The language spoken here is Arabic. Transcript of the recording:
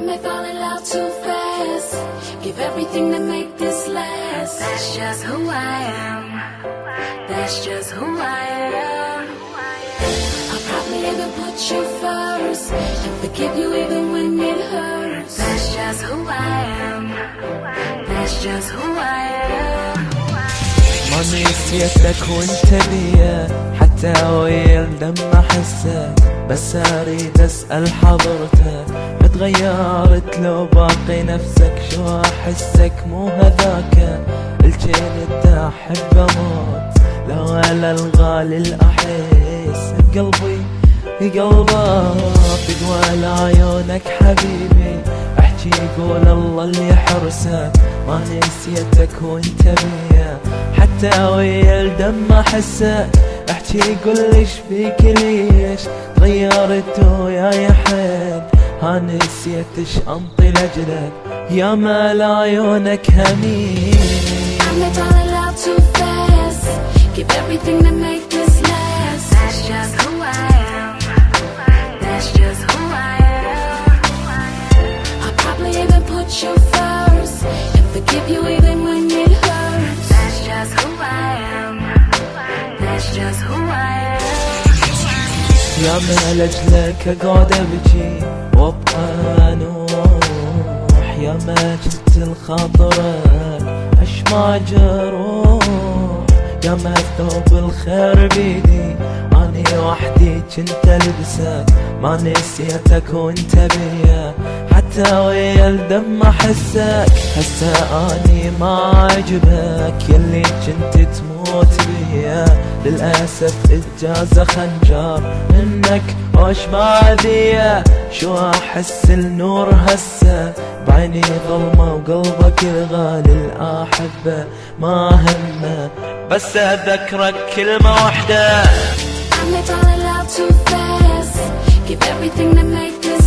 may fall in love too fast. Give everything to make this last. That's just who I am. That's just who I am. I'll probably even put you first and forgive you even when it hurts. That's just who I am. That's just who I am. ما نسيتك وانت بيا حتى ويا لما احسك، بس اريد اسأل حضرتك اتغيرت لو باقي نفسك؟ شو احسك مو هذاك الجين انت احب اموت لو على الغالي الاحس بقلبي بقلبك تقوى لعيونك حبيبي احكي قول الله اللي يحرسك. ما نسيتك وانت بيا حتى ويا الدم احسك، احكي قول ليش بيك ليش تغيرت وياي حيل؟ ها نسيتش انطي لاجلك يا مال عيونك همين. I may fall in love too fast. Give everything to make this last. That's just who I am. That's just who I am. I'll probably even put you first and forgive you even when it hurts. That's just who I am. That's just who I am. يا مال اجلك اقعد ابكي وابقى نوح، يا ما جبت الخاطرك اشمع جروح، يا ما ثوب الخير بيدي اني وحدي كنت البسك. ما نسيتك وانت بيا حتى ويا الدم احسك، هسه اني ما عجبك يلي كنت تموت بيا. للاسف اجازة خنجر منك وش بعدية، شو احس النور هسه بعيني ظلمة وقلبك الغالي الاحبه ما همه، بس اذكرك كلمة وحدة. I may fall in love too fast. Give everything to make this